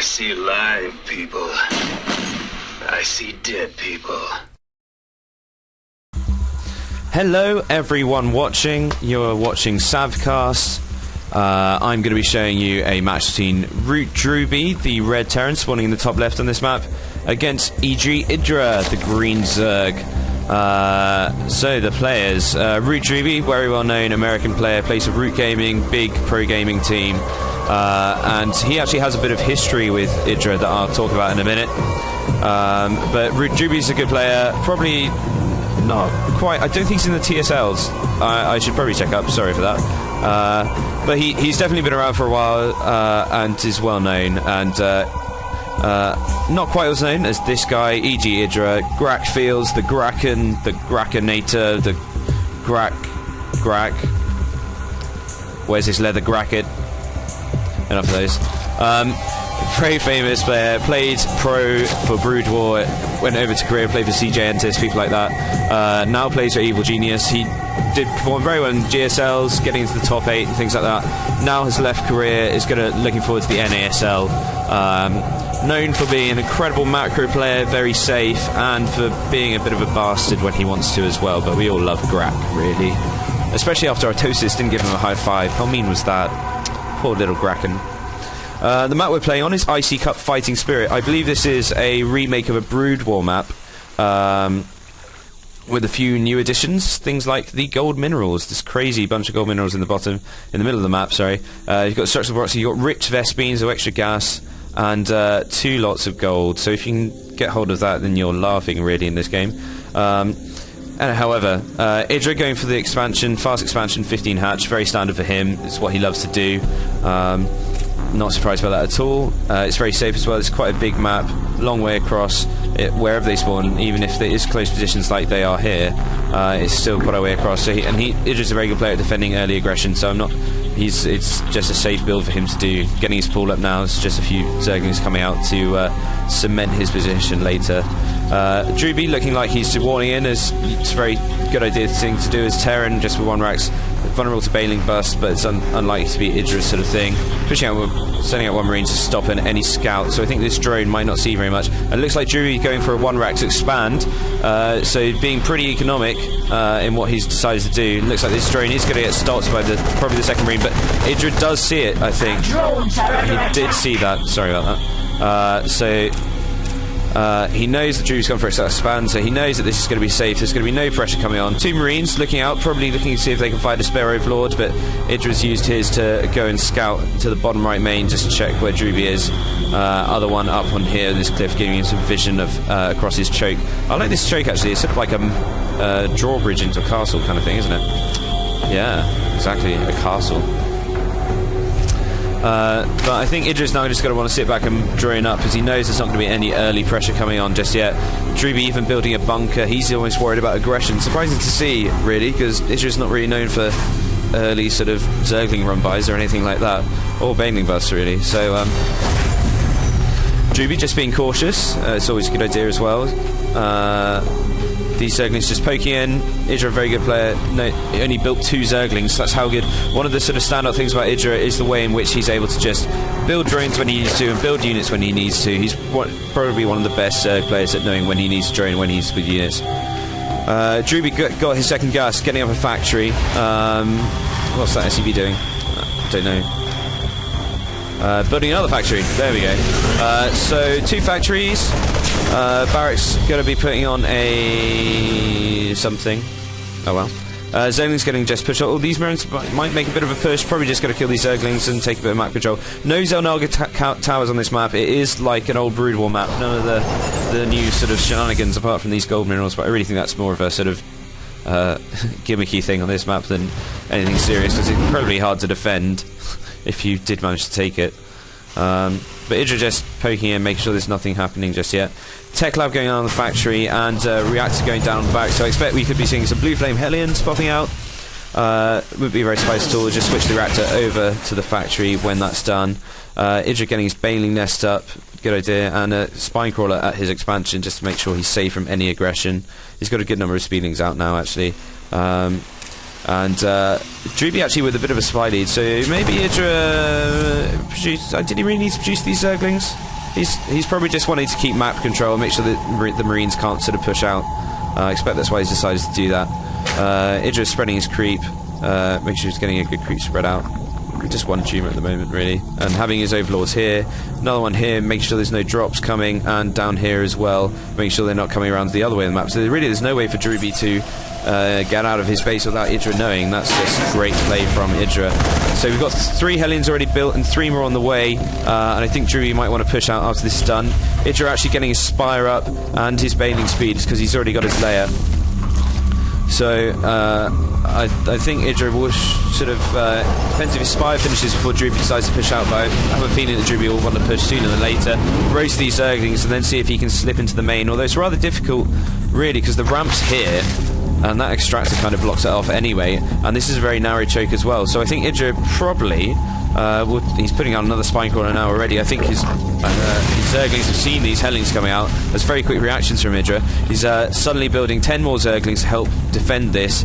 see live people. I see dead people. Hello everyone watching. You're watching Savcast. I'm going to be showing you a match between ROOTDrewbie, the red Terran spawning in the top left on this map, against EGIdra, the green Zerg. So the players, ROOTDrewbie, very well known American player, plays for Root Gaming, big pro gaming team, and he actually has a bit of history with Idra that I'll talk about in a minute. But ROOTDrewbie is a good player, probably not quite, I don't think he's in the TSLs. I should probably check up, sorry for that. But he's definitely been around for a while, and is well known, and not quite as known as this guy, EGIdra, Grackfields, the Gracken, the Grackenator, the Grack. Where's this leather Gracket? Enough of those. Very famous player, played pro for Brood War, went over to Korea, played for CJ Entis, people like that. Now plays for Evil Genius. He did perform very well in GSLs, getting into the top 8 and things like that. Now has left Korea, is looking forward to the NASL. Known for being an incredible macro player, very safe, and for being a bit of a bastard when he wants to as well. But we all love Grack, really. Especially after Artosis didn't give him a high five. How mean was that? Poor little Gracken. The map we're playing on is Icy Cup Fighting Spirit. I believe this is a remake of a Brood War map, with a few new additions, things like the gold minerals, this crazy bunch of gold minerals in the middle of the map, sorry. You've got structural blocks, you've got rich Vespines, so extra gas, and 2 lots of gold, so if you can get hold of that, then you're laughing, really, in this game. However, Idra going for the expansion, fast expansion, 15 hatch, very standard for him, it's what he loves to do. Not surprised by that at all. It's very safe as well. It's quite a big map, long way across. Wherever they spawn, even if there is close positions like they are here, it's still quite a way across. So Idra's a very good player at defending early aggression. So it's just a safe build for him to do. Getting his pool up now. It's just a few Zerglings coming out to cement his position later. Drewbie looking like he's warning in. It's a very good thing to do as Terran, just with 1 racks. Vulnerable to Bailing Bust, but it's unlikely to be Idra's sort of thing. Sending out 1 Marine to stop any scout, so I think this drone might not see very much. And it looks like Drewbie going for a 1 rack to expand, so being pretty economic in what he's decided to do. It looks like this drone is going to get stopped by probably the 2nd Marine, but Idra does see it, I think. He did see that, sorry about that. He knows that Drewbie's gone for a expand, so he knows that this is going to be safe. There's going to be no pressure coming on. 2 Marines looking out, probably looking to see if they can find a spare Overlord, but Idra's used his to go and scout to the bottom right main just to check where Drewbie is. Other one up on here, this cliff, giving him some vision of across his choke. I like this choke actually. It's sort of like a drawbridge into a castle kind of thing, isn't it? Yeah, exactly, a castle. But I think Idra's now just going to want to sit back and drone up because he knows there's not going to be any early pressure coming on just yet. Drewbie even building a bunker. He's almost worried about aggression. Surprising to see, really, because Idra's not really known for early sort of Zergling run-bys or anything like that, or Bailing Busts, really. So Drewbie just being cautious. It's always a good idea as well. These Zerglings just poking in. Idra, a very good player. No, he only built 2 Zerglings. That's how good. One of the sort of standout things about Idra is the way in which he's able to just build drones when he needs to and build units when he needs to. He's probably one of the best Zerg players at knowing when he needs to drone, when he's with units. Drewbie got his 2nd gas, getting up a factory. What's that SCV doing? Don't know. Building another factory. There we go. So 2 factories. Barracks going to be putting on a something. Oh well. Zerglings getting just pushed. All these Marines might make a bit of a push. Probably just going to kill these Zerglings and take a bit of map control. No Zelnaga towers on this map. It is like an old Brood War map. None of the new sort of shenanigans apart from these gold minerals. But I really think that's more of a sort of gimmicky thing on this map than anything serious, because it's incredibly hard to defend if you did manage to take it. But Idra just poking in, making sure there's nothing happening just yet. Tech Lab going on in the factory, and Reactor going down on the back, so I expect we could be seeing some Blue Flame Hellions popping out. Wouldn't be very surprised at all. Just switch the Reactor over to the factory when that's done. Idra getting his Bailing Nest up, good idea, and a Spinecrawler at his expansion just to make sure he's safe from any aggression. He's got a good number of Speedlings out now, actually. And Drewbie actually with a bit of a spy lead, so maybe EGIdra did he really need to produce these Zerglings? He's probably just wanting to keep map control and make sure that the Marines can't sort of push out. I expect that's why he's decided to do that. EGIdra's spreading his creep, make sure he's getting a good creep spread out. Just one tumor at the moment, really. And having his overlords here, another one here, making sure there's no drops coming, and down here as well, making sure they're not coming around to the other way of the map. So really there's no way for Drewbie to get out of his base without EGIdra knowing. That's just great play from EGIdra. So we've got 3 Hellions already built and 3 more on the way, and I think Drewbie might want to push out after this is done. EGIdra actually getting his Spire up and his bailing speed because he's already got his layer. So I think EGIdra will sort of depends if his Spire finishes before Drewbie decides to push out, but I have a feeling that Drewbie will want to push sooner than later, roast these Zerglings and then see if he can slip into the main, although it's rather difficult really because the ramp's here and that extractor kind of blocks it off anyway, and this is a very narrow choke as well. So I think EGIdra probably he's putting out another spine crawler now already. I think his Zerglings have seen these Hellions coming out. There's very quick reactions from EGIdra. He's suddenly building 10 more Zerglings to help defend this,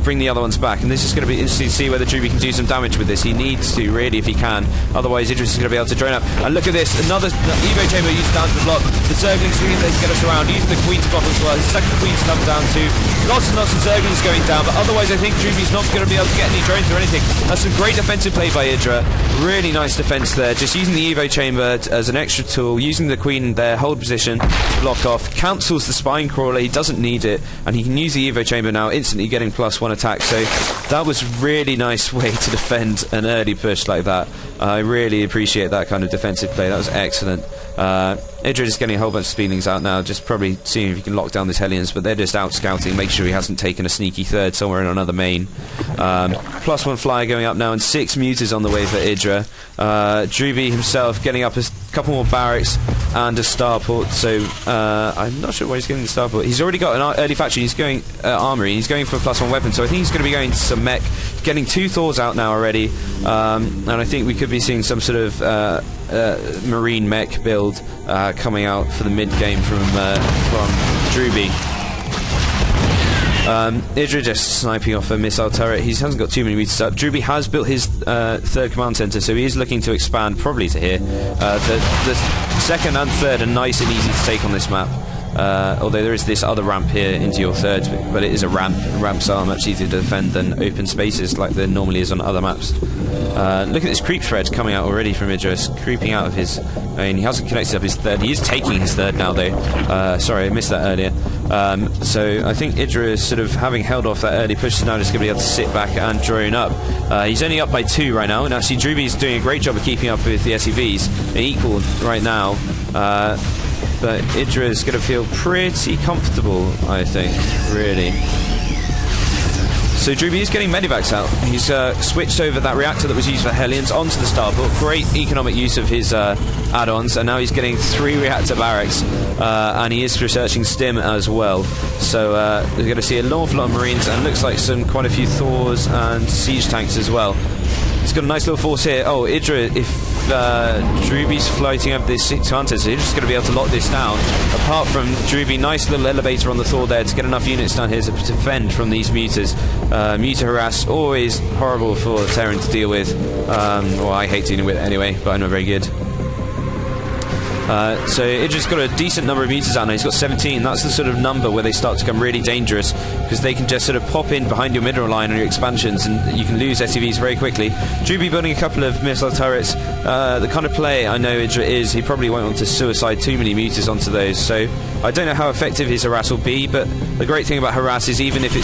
bring the other ones back, and this is going to be interesting to see whether Drewbie can do some damage with this. He needs to, really, if he can. Otherwise, Idris is going to be able to drone up. And look at this, another Evo Chamber used down to the block. The Zerglings really they get us around. Use the Queen to block as well. His second Queen's come down too. Lots and lots of Zerglings going down, but otherwise I think Drewbie's not going to be able to get any drones or anything. That's some great defensive play by EGIdra. Really nice defense there. Just using the Evo Chamber as an extra tool, using the Queen there, hold position to block off, cancels the Spine Crawler. He doesn't need it, and he can use the Evo Chamber now, instantly getting +1 attack. So that was really nice way to defend an early push like that. I really appreciate that kind of defensive play. That was excellent. EGIdra is getting a whole bunch of speedlings out now, just probably seeing if he can lock down these Hellions, but they're just out scouting, make sure he hasn't taken a sneaky third somewhere in another main. +1 flyer going up now, and 6 Mutas on the way for EGIdra. Drewbie himself getting up a couple more barracks and a starport, so I'm not sure why he's getting the starport. He's already got an early factory, he's going armory, and he's going for a +1 weapon, so I think he's going to be going to some mech, getting 2 Thors out now already, and I think we could be seeing some sort of marine mech build coming out for the mid game from Drewbie. EGIdra just sniping off a missile turret. He hasn't got too many meters up. Drewbie has built his 3rd command center, so he is looking to expand probably to here. The 2nd and 3rd are nice and easy to take on this map. Although there is this other ramp here into your 3rd, but it is a ramp. Ramps are much easier to defend than open spaces like there normally is on other maps. Look at this creep spread coming out already from EGIdra, creeping out of his... I mean, he hasn't connected up his 3rd. He is taking his 3rd now, though. Sorry, I missed that earlier. So I think EGIdra is sort of having held off that early push, now just going to be able to sit back and drone up. He's only up by 2 right now, and actually Drewbie is doing a great job of keeping up with the SUVs. They're equal right now. But EGIdra is going to feel pretty comfortable, I think, really. So Drewbie is getting medivacs out. He's switched over that reactor that was used for Hellions onto the starport. Great economic use of his add-ons, and now he's getting 3 reactor barracks, and he is researching Stim as well. So we're going to see an awful lot of Marines, and looks like quite a few Thors and siege tanks as well. He's got a nice little force here. Oh, EGIdra, if Drewbie's floating up this 6 hunters, so he's just going to be able to lock this down. Apart from Drewbie, nice little elevator on the Thor there to get enough units down here to defend from these Mutas. Muta harass, always horrible for Terran to deal with. Well, I hate dealing with it anyway, but I'm not very good. So EGIdra's got a decent number of Mutas out now. He's got 17. That's the sort of number where they start to become really dangerous, because they can just sort of pop in behind your mineral line on your expansions, and you can lose SUVs very quickly. Drewbie building a couple of missile turrets. The kind of play I know EGIdra is, he probably won't want to suicide too many Mutas onto those, so I don't know how effective his harass will be, but the great thing about harass is even if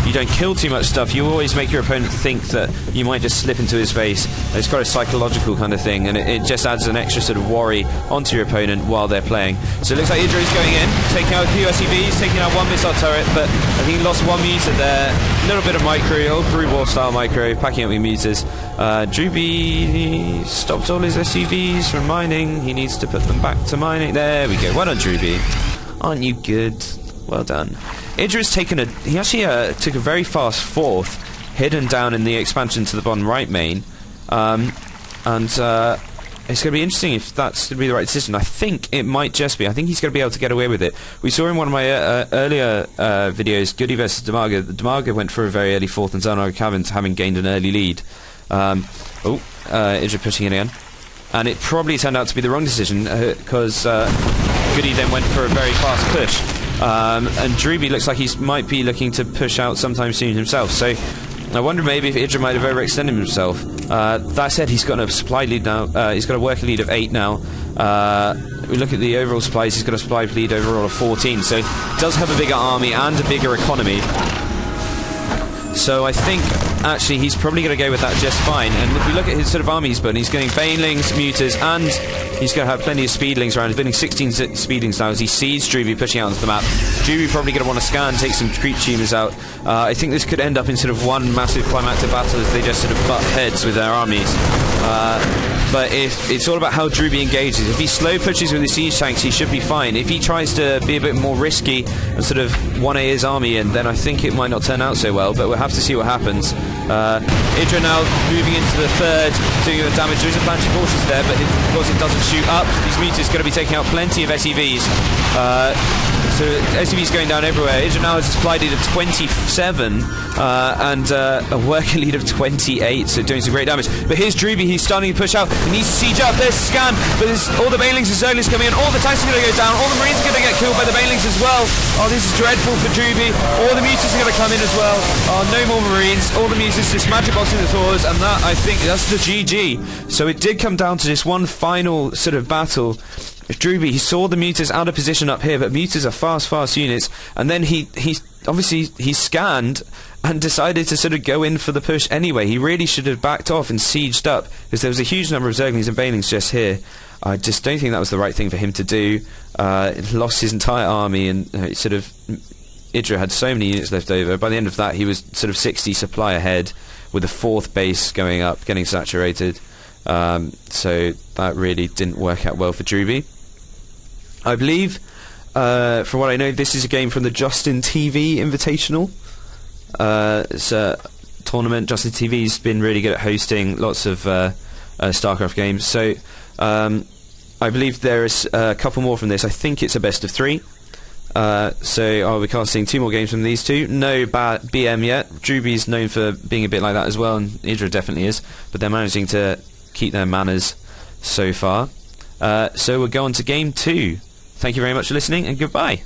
you don't kill too much stuff, you always make your opponent think that you might just slip into his base. It's quite a psychological kind of thing, and it just adds an extra sort of worry onto your opponent while they're playing. So it looks like EGIdra is going in, taking out a few SUVs, taking out 1 missile turret, but I think he lost 1 Muta there. A little bit of micro, old Brood War style micro, packing up with Mutas. Drewbie stopped all his SUVs from mining. He needs to put them back to mining. There we go. Well done, Drewbie. Aren't you good? Well done. EGIdra's taken he actually took a very fast 4th, hidden down in the expansion to the bottom right main, and it's going to be interesting if that's going to be the right decision. I think it might just be. I think he's going to be able to get away with it. We saw in one of my earlier videos, Goody versus Damaga. Damaga went for a very early fourth and Zanaga Caverns, having gained an early lead. EGIdra pushing it again. And it probably turned out to be the wrong decision, because Goody then went for a very fast push. And Drewbie looks like he might be looking to push out sometime soon himself. So I wonder maybe if EGIdra might have overextended himself. That said, he's got a supply lead now. He's got a worker lead of 8 now. We look at the overall supplies, he's got a supply lead overall of 14. So he does have a bigger army and a bigger economy. So I think, actually, he's probably going to go with that just fine. And if we look at his sort of army he's building, he's getting banelings, mutas, and he's going to have plenty of speedlings around. He's building 16 speedlings now as he sees Drewbie pushing out onto the map. Drewbie probably going to want to scan, take some creep tumors out. I think this could end up in sort of one massive climactic battle as they just sort of butt heads with their armies. But if it's all about how Drewbie engages. If he slow pushes with his siege tanks, he should be fine. If he tries to be a bit more risky and sort of 1A his army in, then I think it might not turn out so well, but we'll have to see what happens. EGIdra now moving into the third, doing the damage. There is a planetary fortress there, but because it doesn't shoot up, these meters are going to be taking out plenty of SEVs. So SEVs going down everywhere. EGIdra now has a supply lead of 27 and a worker lead of 28, so doing some great damage. But here's Drewbie, he's starting to push out. He needs to siege up. There's scan, but there's all the banelings and zerglings coming in. All the tanks are going to go down. All the marines are going to get killed by the banelings as well. Oh, this is dreadful for Drewbie. All the mutas are going to come in as well. Oh, no more marines. All the mutas just magic boxing the Thors, and that, I think, that's the GG. So it did come down to this one final sort of battle. Drewbie, he saw the mutas out of position up here, but mutas are fast units, and then he obviously he scanned and decided to sort of go in for the push anyway. He really should have backed off and sieged up, because there was a huge number of zerglings and banelings just here. I just don't think that was the right thing for him to do. Lost his entire army, and sort of EGIdra had so many units left over. By the end of that, he was sort of 60 supply ahead, with a 4th base going up, getting saturated. So that really didn't work out well for Drewbie. I believe, from what I know, this is a game from the Justin TV Invitational. It's a tournament. Justin TV's been really good at hosting lots of StarCraft games. So I believe there is a couple more from this. I think it's a best of 3. So I'll be casting 2 more games from these two. No bad BM yet. Drewbie's known for being a bit like that as well, and EGIdra definitely is. But they're managing to keep their manners so far. So we'll go on to game 2. Thank you very much for listening, and goodbye.